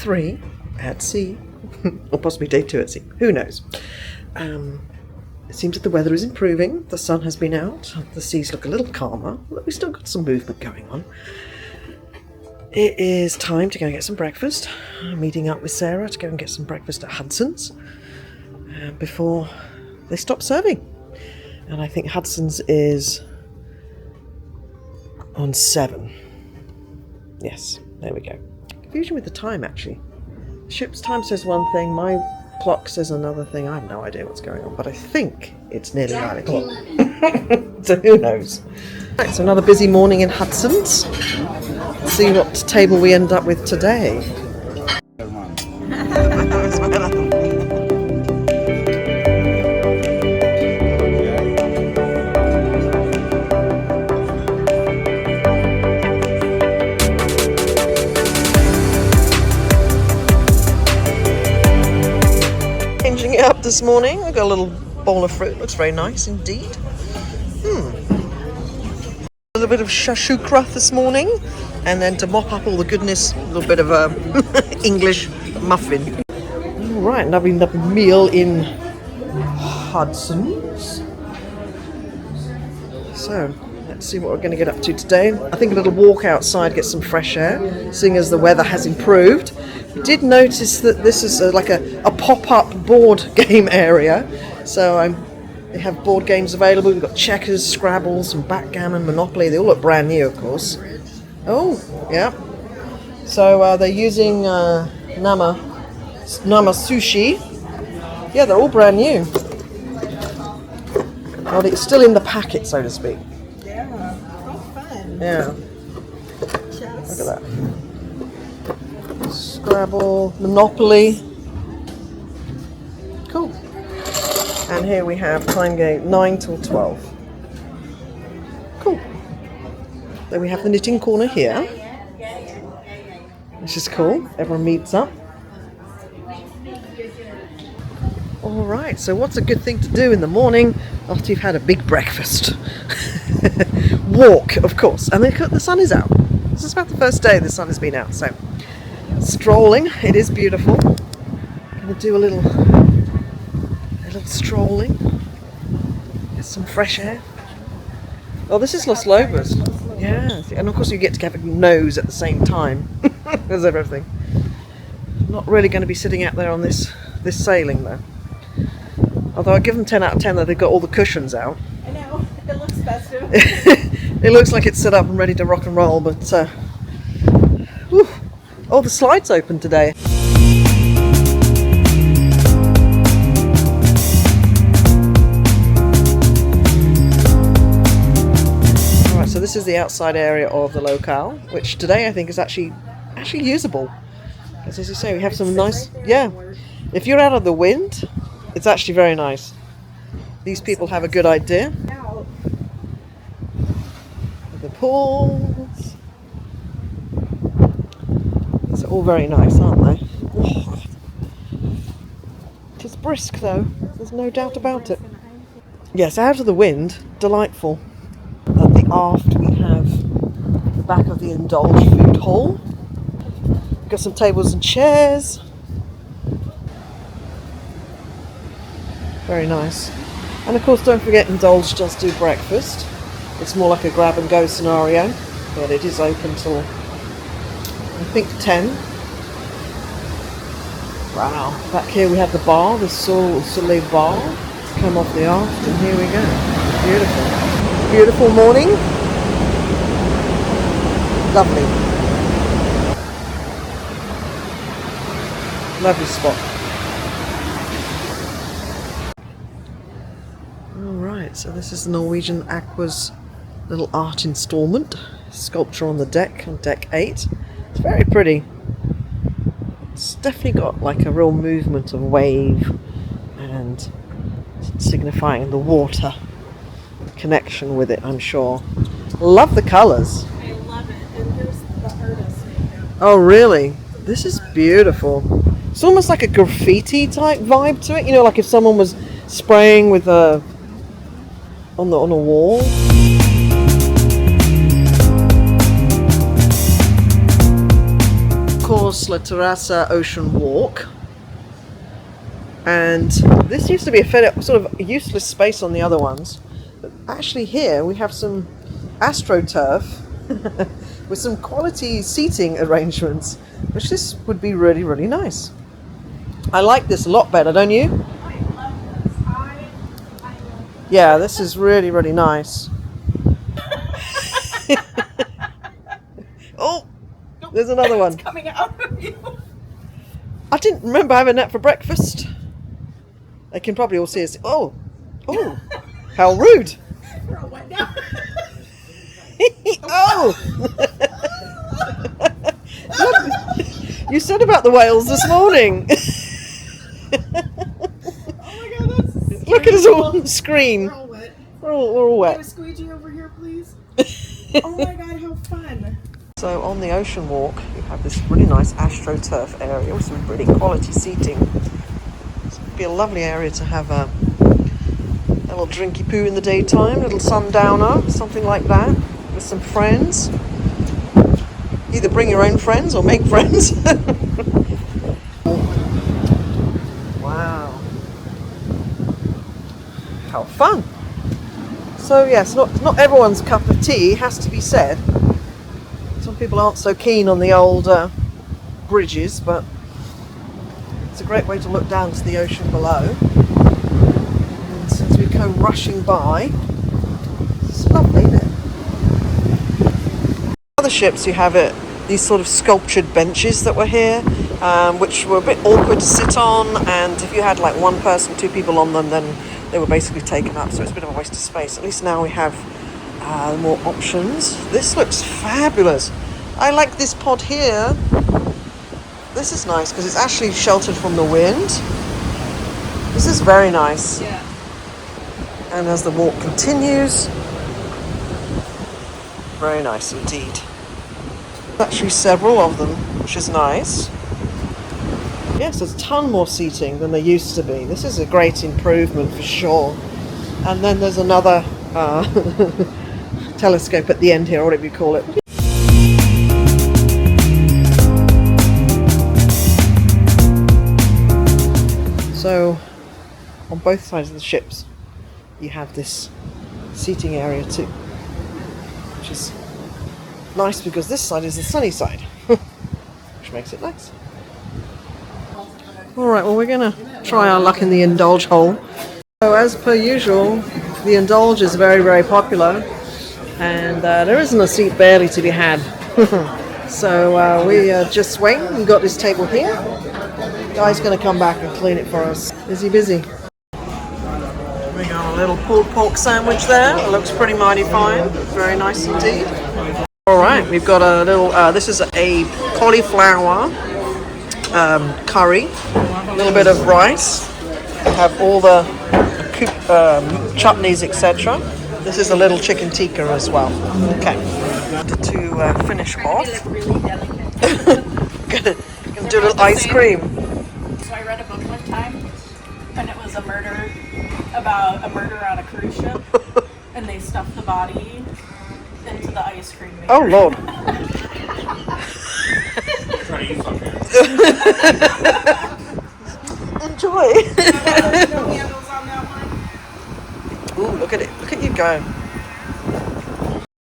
3 at sea, or possibly day 2 at sea, who knows. It seems that the weather is improving, the sun has been out, the seas look a little calmer, but we've still got some movement going on. It is time to go and get some breakfast. I'm meeting up with Sarah to go and get some breakfast at Hudson's before they stop serving. And I think Hudson's is on 7. Yes, there we go. Confusion with the time, actually. The ship's time says one thing, my clock says another thing. I have no idea what's going on, but I think it's nearly 9 o'clock. So who knows? Right, so another busy morning in Hudson's. Let's see what table we end up with today. Changing it up this morning. We've got a little bowl of fruit. Looks very nice indeed. A little bit of shashukra this morning, and then to mop up all the goodness, a little bit of a English muffin. All right, another meal in Hudson's. So let's see what we're going to get up to today. I think a little walk outside, get some fresh air, seeing as the weather has improved. We did notice that this is like a pop-up board game area, so they have board games available. We've got checkers, Scrabble, some backgammon, Monopoly. They all look brand new, of course. Oh, yeah. So they're using Nama sushi. Yeah, they're all brand new. Well, it's still in the packet, so to speak. Yeah, how fun. Yeah. Chess. Look at that. Scrabble, Monopoly. Cool. And here we have time game 9 till 12. Cool. Then we have the knitting corner here, which is cool. Everyone meets up. All right, so what's a good thing to do in the morning after you've had a big breakfast? Walk, of course. And the sun is out. This is about the first day the sun has been out, so strolling. It is beautiful. Gonna do a little strolling. Get some fresh air. Oh, this is Los Lobos. Yeah, and of course you get to have a nose at the same time as everything. Not really going to be sitting out there on this sailing though. Although I give them 10 out of 10 that they've got all the cushions out. I know, it looks festive. It looks like it's set up and ready to rock and roll, but whew. Oh, the slide's open today. Alright, so this is the outside area of the locale, which today I think is actually usable. Because as you say, we have some nice, yeah. If you're out of the wind, it's actually very nice. These people have a good idea. The pools. It's all very nice, aren't they? Oh. It's brisk though, there's no doubt about it. Yes, out of the wind, delightful. At the aft we have the back of the indulge food hall. We've got some tables and chairs. Very nice. And of course, don't forget, Indulge does do breakfast. It's more like a grab and go scenario, but it is open till I think 10. Wow. Back here we have the bar, the Soleil bar. Come off the aft, and here we go. Beautiful. Beautiful morning. Lovely. Lovely spot. Alright, so this is the Norwegian Aqua's little art installment. Sculpture on the deck, on deck 8. It's very pretty. It's definitely got like a real movement of wave and signifying the water connection with it, I'm sure. Love the colours. I love it. And here's the artist. Oh really? This is beautiful. It's almost like a graffiti type vibe to it. You know, like if someone was spraying with a on a wall. Of course, La Terrassa Ocean Walk. And this used to be a sort of useless space on the other ones. But actually here we have some AstroTurf with some quality seating arrangements, which this would be really, really nice. I like this a lot better, don't you? I love this. I love Yeah, this is really, really nice. Oh, there's another one. It's coming out of you. I didn't remember having that for breakfast. They can probably all see us. Oh, how rude. We're all wet now. Oh! Look, you said about the whales this morning. Oh my god, that's Look at us all on the screen. We're all wet. We're all Can I wet. squeegee over here, please? Oh my god, how fun. So on the ocean walk, you have this really nice AstroTurf area with some really quality seating. So it'd be a lovely area to have a little drinky poo in the daytime, a little sundowner, something like that, with some friends. Either bring your own friends or make friends. Wow. How fun. So yes, not everyone's cup of tea, has to be said. Some people aren't so keen on the old bridges, but it's a great way to look down to the ocean below. And since we come rushing by, it's lovely, isn't it? Other ships you have these sort of sculptured benches that were here, which were a bit awkward to sit on, and if you had like one person, two people on them, then they were basically taken up, so it's a bit of a waste of space. At least now we have more options. This looks fabulous. I like this pod here. This is nice because it's actually sheltered from the wind. This is very nice. Yeah. And as the walk continues, very nice indeed. Actually several of them, which is nice. Yes, there's a ton more seating than there used to be. This is a great improvement for sure. And then there's another telescope at the end here, or whatever you call it. So, on both sides of the ships, you have this seating area too, which is nice because this side is the sunny side, which makes it nice. Alright, well we're going to try our luck in the indulge hole. So as per usual, the indulge is very, very popular, and there isn't a seat barely to be had. So we just wait. We've got this table here. Guy's going to come back and clean it for us. Is he busy? We got a little pulled pork sandwich there. It looks pretty mighty fine. Very nice indeed. Alright, we've got a little, this is a cauliflower curry, a little bit of rice. We have all the chutneys, etc. This is a little chicken tikka as well. Okay, to finish off, Really delicate. gonna do a little ice cream. So I read a book one time, and it was about a murder on a cruise ship, and they stuffed the body into the ice cream maker. Oh Lord. Trying to eat something. Enjoy. No handles on that one. Ooh, look at it. Look at you go.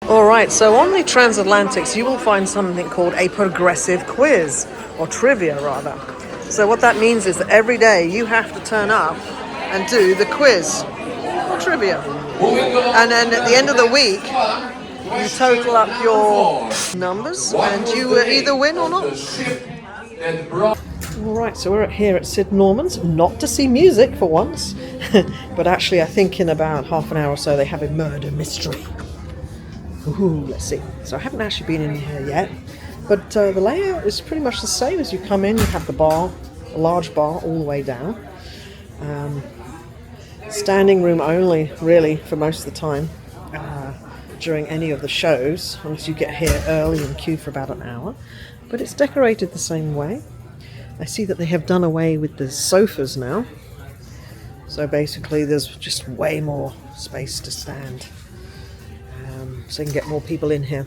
Alright, so on the transatlantics you will find something called a progressive quiz, or trivia rather. So what that means is that every day you have to turn up and do the quiz, or trivia. And then at the end of the week, you total up your numbers and you either win or not. Alright, so we're here at Sid Norman's, not to see music for once, but actually I think in about half an hour or so they have a murder mystery. Ooh, let's see. So I haven't actually been in here yet, but the layout is pretty much the same. As you come in, you have the bar, a large bar all the way down. Standing room only, really, for most of the time during any of the shows, unless you get here early and queue for about an hour. But it's decorated the same way. I see that they have done away with the sofas now. So basically there's just way more space to stand. So you can get more people in here.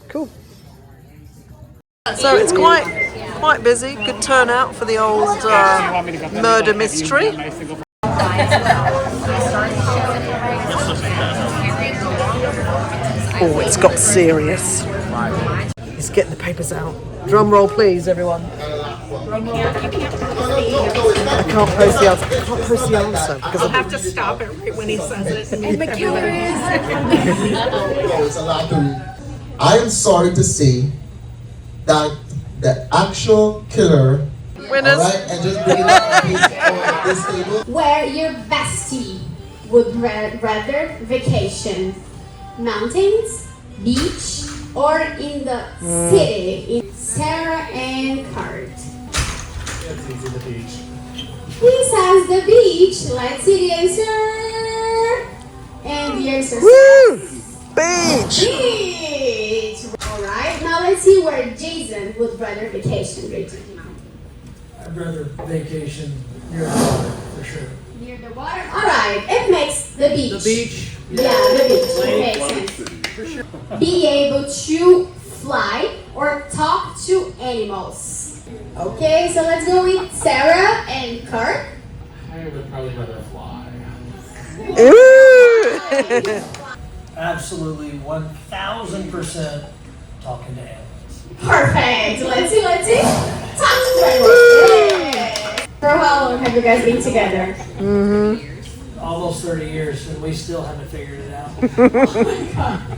Cool. So it's quite busy. Good turnout for the old murder mystery. Oh, it's got serious. Let's get the papers out. Drum roll, please, everyone. I can't post the answer. I can't post the answer because I'll have to stop it right when he says it. And the killer is. I am sorry to say that the actual killer. Winners. All right, and just bring it up on this table. Where your bestie would rather vacation, mountains, beach, or in the city? In Sarah and Kurt. It's easy, the beach. He says the beach. Let's see the answer. And the answer Woo! says Beach. beach. All right. Now let's see where Jason would rather vacation. I'd rather vacation near the water, for sure. Near the water. All right. It makes the beach. The beach? Yeah, the beach. Makes sense. For sure. Be able to fly or talk to animals. Okay, so let's go with Sarah and Kurt. I would probably rather fly. Ooh. Absolutely 1,000% talking to animals. Perfect. Let's see. Talk to animals. Yay. For how long have you guys been together? Almost 30 years, and we still haven't figured it out.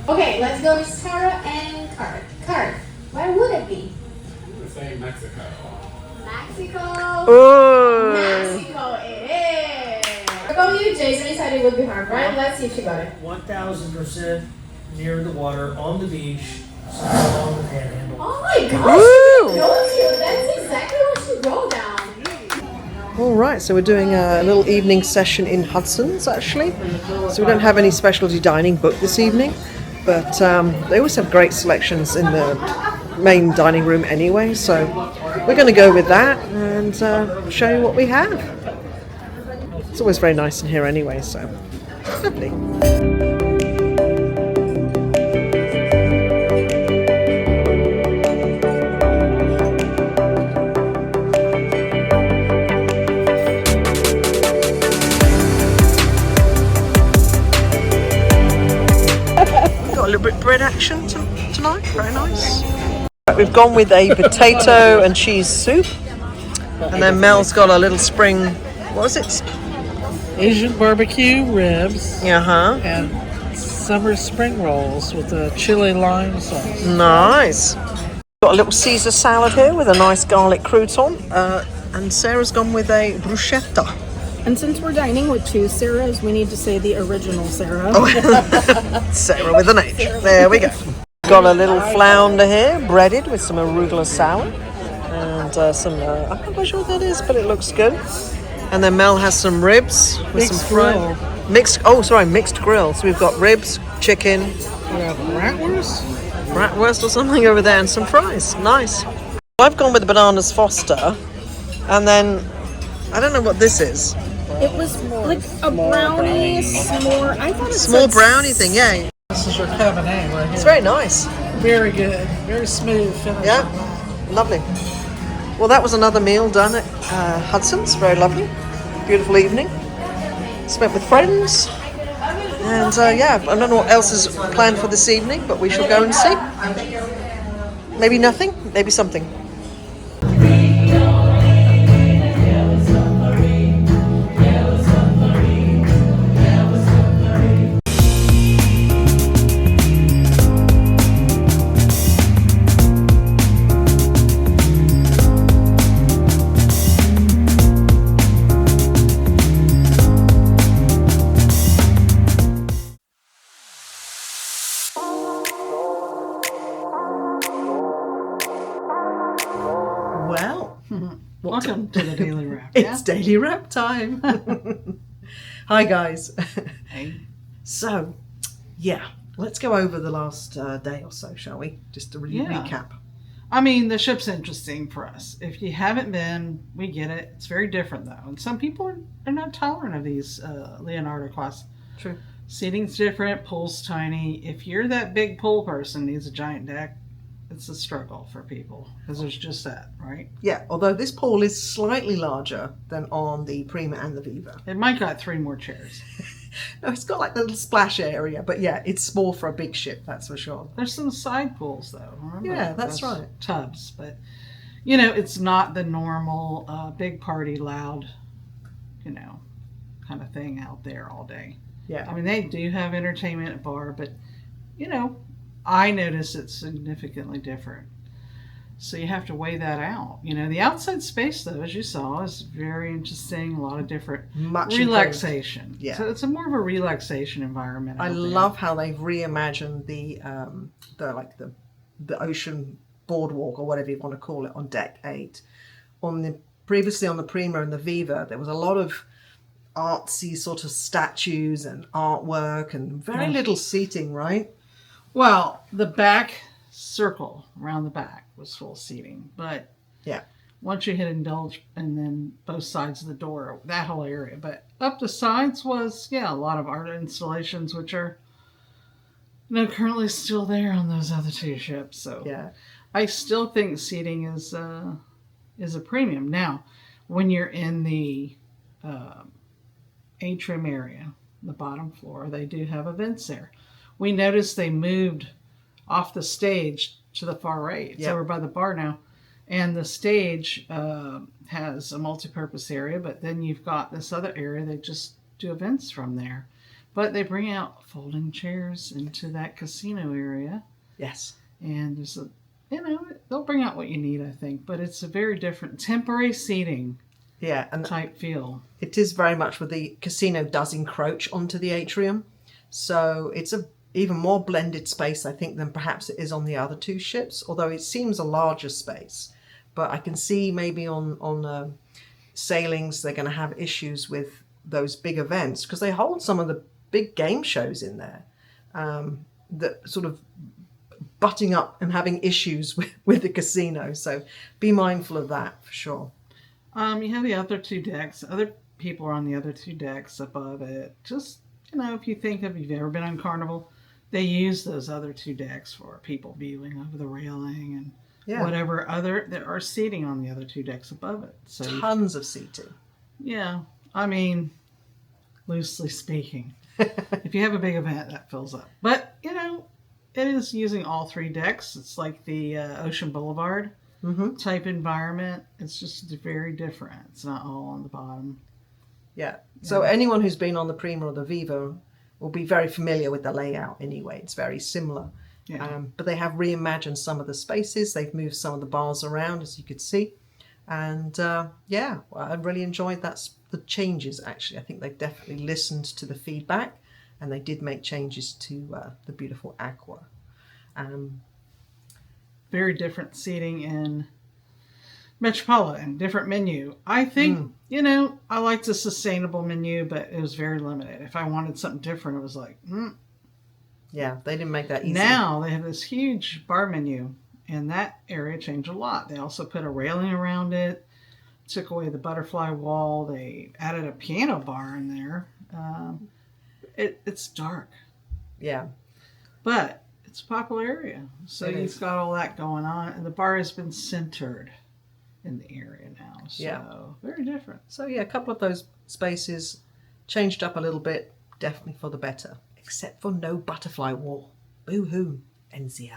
Okay, let's go with Sarah and Kurt. Kurt, where would it be? I would say Mexico. Mexico. Ooh. Mexico it is. What about you, Jason? You said it would be hard, right? Let's see if you got it. 1,000% near the water, on the beach, somewhere along the panhandle. Oh my gosh, Woo! she knows you. That's exactly what she wrote down. All right, so we're doing a little evening session in Hudson's, actually. So we don't have any specialty dining booked this evening, but they always have great selections in the main dining room anyway, so we're going to go with that and show you what we have. It's always very nice in here anyway, so lovely. Got a little bit of bread action tonight, very nice. We've gone with a potato and cheese soup, and then Mel's got a little spring, what was it? Asian barbecue ribs Uh-huh. and summer spring rolls with a chili lime sauce. Nice. Got a little Caesar salad here with a nice garlic crouton, and Sarah's gone with a bruschetta. And since we're dining with two Sarahs, we need to say the original Sarah. Sarah with an H. There we go. Got a little flounder here, breaded with some arugula salad, and some, I'm not quite sure what that is, but it looks good. And then Mel has some ribs with Mixed some fried. Mixed grill. So we've got ribs, chicken, We have bratwurst. bratwurst or something over there, and some fries. Nice. I've gone with the bananas Foster, and then I don't know what this is. It was like a brownie s'more. I thought it Small said brownie thing, yeah. This is your Cabernet right It's here. very nice. Very good. Very smooth finish. Yeah, lovely. Well, that was another meal done at Hudson's. Very lovely. Beautiful evening. Spent with friends. And yeah, I don't know what else is planned for this evening, but we shall go and see. Maybe nothing, maybe something. Well, Welcome to the Daily Wrap. it's daily wrap time. Hi guys. Hey. So, yeah, let's go over the last day or so, shall we? Just to recap. I mean, the ship's interesting for us. If you haven't been, we get it. It's very different, though. And some people are not tolerant of these Leonardo class. True. Seating's different, pool's tiny. If you're that big pool person, needs a giant deck, it's a struggle for people because there's just that, right? Yeah, although this pool is slightly larger than on the Prima and the Viva. It might got 3 more chairs. No, it's got like the little splash area, but yeah, it's small for a big ship, that's for sure. There's some side pools though. Remember? Yeah, that's right. Tubs, but you know, it's not the normal big party, loud, you know, kind of thing out there all day. Yeah. I mean, they do have entertainment at bar, but you know, I notice it's significantly different. So you have to weigh that out. You know, the outside space, though, as you saw, is very interesting. A lot of different Much relaxation. improved. Yeah. So it's a more of a relaxation environment. I out there. love how they've reimagined the ocean boardwalk or whatever you want to call it on deck 8. Previously on the Prima and the Viva, there was a lot of artsy sort of statues and artwork and very little seating, right? Well, the back circle around the back was full seating, but Yeah. once you hit indulge and then both sides of the door, that whole area. But up the sides was, a lot of art installations, which are, you know, currently still there on those other 2 ships. So Yeah. I still think seating is a premium. Now, when you're in the atrium area, the bottom floor, they do have events there. We noticed they moved off the stage to the far right. It's over by the bar now. And the stage has a multi-purpose area, but then you've got this other area. They just do events from there. But they bring out folding chairs into that casino area. Yes. And there's they'll bring out what you need, I think. But it's a very different temporary seating Yeah, and type feel. it is very much where the casino does encroach onto the atrium. So it's a even more blended space, I think, than perhaps it is on the other 2 ships, although it seems a larger space. But I can see maybe on sailings they're going to have issues with those big events because they hold some of the big game shows in there that sort of butting up and having issues with the casino. So be mindful of that for sure. You have the other 2 decks. Other people are on the other 2 decks above it. Just, you know, if you've ever been on Carnival, they use those other 2 decks for people viewing over the railing and whatever other there are seating on the other 2 decks above it. So Tons of seating. yeah, I mean, loosely speaking, if you have a big event, that fills up. But you know, it is using all 3 decks. It's like the Ocean Boulevard type environment. It's just very different. It's not all on the bottom. Yeah. So anyone who's been on the Prima or the Viva will be very familiar with the layout anyway. It's very similar. Yeah. But they have reimagined some of the spaces. They've moved some of the bars around, as you could see. And I really enjoyed the changes, actually. I think they've definitely listened to the feedback and they did make changes to the beautiful Aqua. Very different seating in Metropolitan, different menu. I think, you know, I liked the sustainable menu, but it was very limited. If I wanted something different, it was like, Yeah, they didn't make that easy. Now they have this huge bar menu, and that area changed a lot. They also put a railing around it, took away the butterfly wall. They added a piano bar in there. It's dark. Yeah. But it's a popular area. So It you've is. got all that going on. And the bar has been centered in the area now. So very different. So yeah, a couple of those spaces changed up a little bit, definitely for the better. Except for no butterfly wall. Boo-hoo, NCL.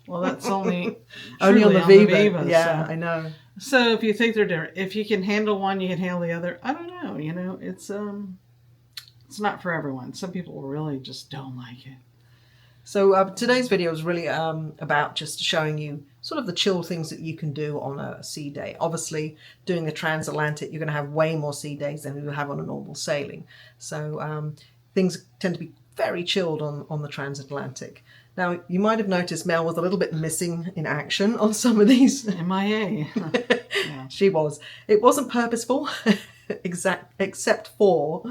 Well, that's only Only on truly the Viva. Yeah, so. I know. So if you think they're different, if you can handle one, you can handle the other. I don't know. You know, it's not for everyone. Some people really just don't like it. So today's video is really about just showing you sort of the chill things that you can do on a sea day. Obviously, doing the transatlantic, you're going to have way more sea days than you have on a normal sailing. So things tend to be very chilled on the transatlantic. Now, you might have noticed Mel was a little bit missing in action on some of these. MIA. Yeah. She was. It wasn't purposeful, except for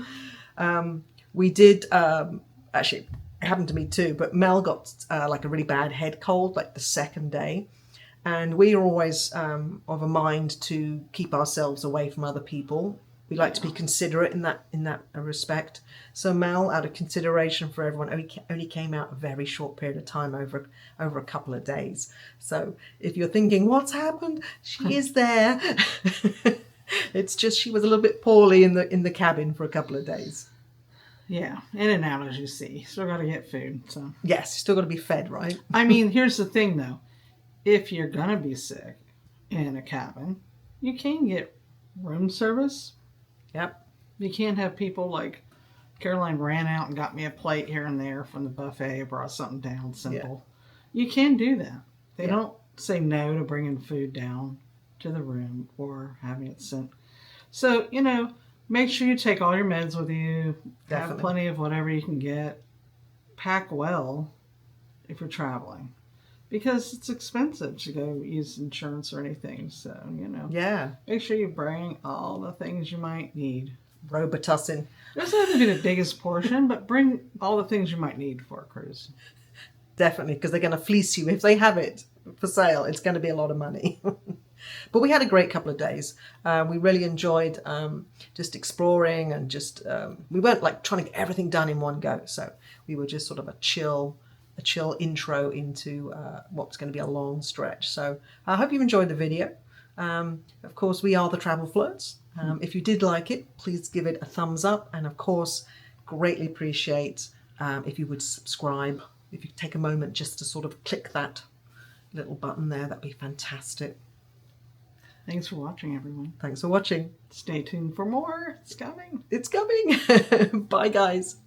we did, actually, it happened to me too, but Mel got like a really bad head cold like the second day. And we are always of a mind to keep ourselves away from other people. We like to be considerate in that respect. So Mel, out of consideration for everyone, only came out a very short period of time, over a couple of days. So if you're thinking, what's happened? She is there. It's just she was a little bit poorly in the cabin for a couple of days. Yeah, in and out, as you see. Still got to get food. So Yes, you still got to be fed, right? I mean, here's the thing, though. If you're going to be sick in a cabin, you can get room service. Yep. You can't have people like Caroline ran out and got me a plate here and there from the buffet, brought something down simple. Yeah. You can do that. They don't say no to bringing food down to the room or having it sent. So, make sure you take all your meds with you. Definitely. Have plenty of whatever you can get. Pack well if you're traveling, because it's expensive to go use insurance or anything. So, Yeah. make sure you bring all the things you might need. Robitussin. It doesn't have to be the biggest portion, but bring all the things you might need for a cruise. Definitely, because they're going to fleece you. If they have it for sale, it's going to be a lot of money. But we had a great couple of days. We really enjoyed just exploring and just, we weren't like trying to get everything done in one go. So we were just sort of a chill intro into what's going to be a long stretch. So I hope you enjoyed the video. Of course, we are the Travel Flirts. If you did like it, please give it a thumbs up. And of course, greatly appreciate if you would subscribe. If you take a moment just to sort of click that little button there, that'd be fantastic. Thanks for watching, everyone. Thanks for watching. Stay tuned for more. It's coming. It's coming. Bye, guys.